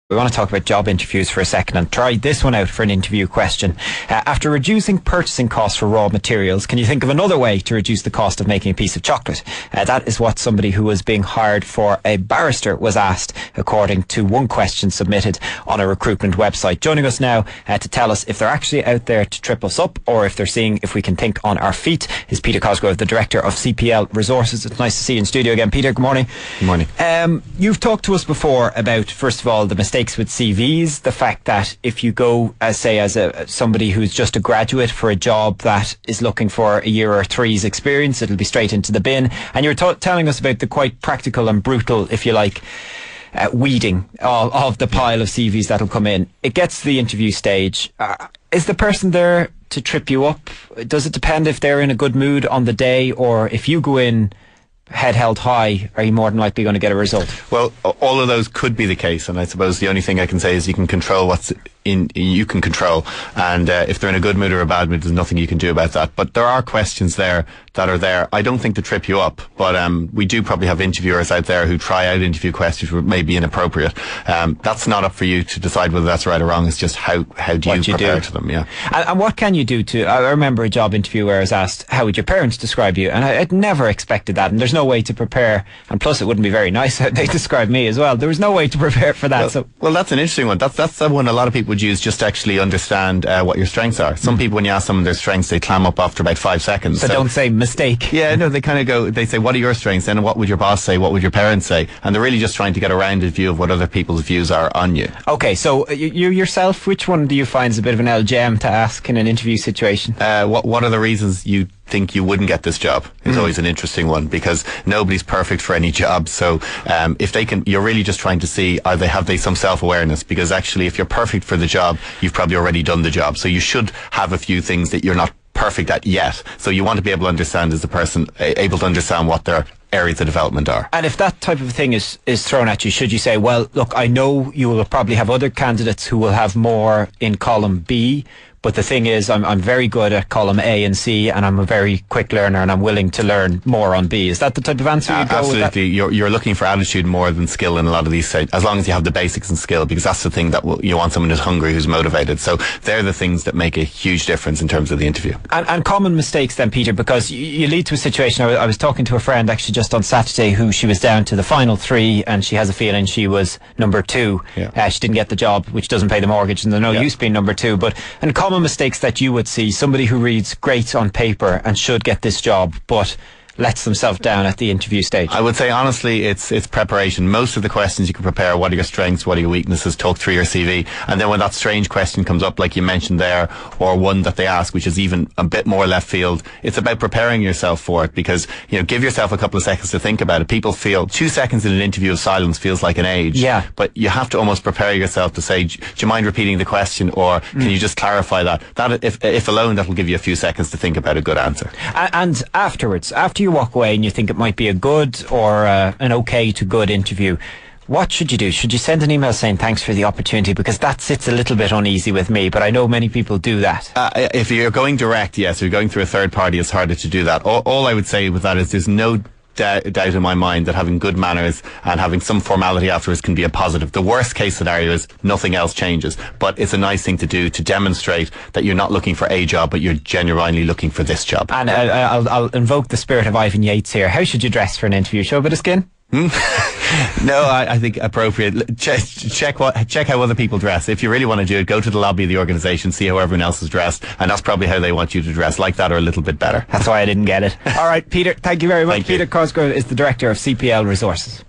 We want to talk about job interviews for a second and try this one out for an interview question. After reducing purchasing costs for raw materials, can you think of another way to reduce the cost of making a piece of chocolate? That is what somebody who was being hired for a barrister was asked, according to one question submitted on a recruitment website. Joining us now to tell us if they're actually out there to trip us up or if they're seeing if we can think on our feet is Peter Cosgrove, the Director of CPL Resources. It's nice to see you in studio again, Peter. Good morning. Good morning. You've talked to us before about, first of all, the mistakes with CVs, the fact that if you go as somebody who's just a graduate for a job that is looking for a year or three's experience, it'll be straight into the bin. And you're telling us about the quite practical and brutal, if you like, weeding of the pile of CVs that'll come in. It gets to the interview stage. Is the person there to trip you up? Does it depend if they're in a good mood on the day, or if you go in head held high, are you more than likely going to get a result? Well, all of those could be the case, and I suppose the only thing I can say is you can control what's you can control, and if they're in a good mood or a bad mood, there's nothing you can do about that. But there are questions there that are there. I don't think to trip you up, but we do probably have interviewers out there who try out interview questions which may be inappropriate. That's not up for you to decide whether that's right or wrong. It's just how do you prepare to them. Yeah. And what can you do to? I remember a job interview where I was asked, how would your parents describe you? And I'd never expected that, and there's no way to prepare, and plus it wouldn't be very nice how they describe me as well. There was no way to prepare for that. Well, that's an interesting one. That's the one a lot of people would use just to actually understand what your strengths are. Some people, when you ask them their strengths, they clam up after about 5 seconds. So don't say mistake. Yeah, no, they kind of go, they say, what are your strengths? And what would your boss say? What would your parents say? And they're really just trying to get a rounded view of what other people's views are on you. Okay, so you yourself, which one do you find is a bit of an LGM to ask in an interview situation? What are the reasons you think you wouldn't get this job is always an interesting one, because nobody's perfect for any job. So if they can, you're really just trying to see, have they some self-awareness, because actually if you're perfect for the job, you've probably already done the job. So you should have a few things that you're not perfect at yet. So you want to be able to understand, as a person, able to understand what their areas of development are. And if that type of thing is thrown at you, should you say, well, look, I know you will probably have other candidates who will have more in column B, but the thing is, I'm very good at column A and C, and I'm a very quick learner, and I'm willing to learn more on B. Is that the type of answer you'd go with? Absolutely. You're looking for attitude more than skill in a lot of these stages, as long as you have the basics and skill, because that's the thing that you want someone who's hungry, who's motivated. So they're the things that make a huge difference in terms of the interview. And common mistakes then, Peter, because you lead to a situation. I was talking to a friend actually just on Saturday who she was down to the final 3, and she has a feeling she was number 2. Yeah. She didn't get the job, which doesn't pay the mortgage, and there's no use being number 2. And common mistakes that you would see, somebody who reads great on paper and should get this job, but lets themselves down at the interview stage. I would say honestly it's preparation. Most of the questions you can prepare, what are your strengths, what are your weaknesses, talk through your CV, and then when that strange question comes up like you mentioned there, or one that they ask which is even a bit more left field, it's about preparing yourself for it, because give yourself a couple of seconds to think about it. People feel 2 seconds in an interview of silence feels like an age. Yeah. But you have to almost prepare yourself to say, do you mind repeating the question, or can you just clarify that? That if alone, that'll give you a few seconds to think about a good answer. And afterwards, after you walk away and you think it might be a good or an okay to good interview, what should you do? Should you send an email saying thanks for the opportunity? Because that sits a little bit uneasy with me, but I know many people do that. If you're going direct, yes. If you're going through a third party, it's harder to do that. All I would say with that is there's no doubt in my mind that having good manners and having some formality afterwards can be a positive. The worst case scenario is nothing else changes, but it's a nice thing to do to demonstrate that you're not looking for a job, but you're genuinely looking for this job. And I'll invoke the spirit of Ivan Yates here. How should you dress for an interview? Show a bit of skin? No, I think appropriate. Check how other people dress. If you really want to do it, go to the lobby of the organisation, see how everyone else is dressed, and that's probably how they want you to dress, like that or a little bit better. That's why I didn't get it. All right, Peter, thank you very much. Peter Cosgrove is the Director of CPL Resources.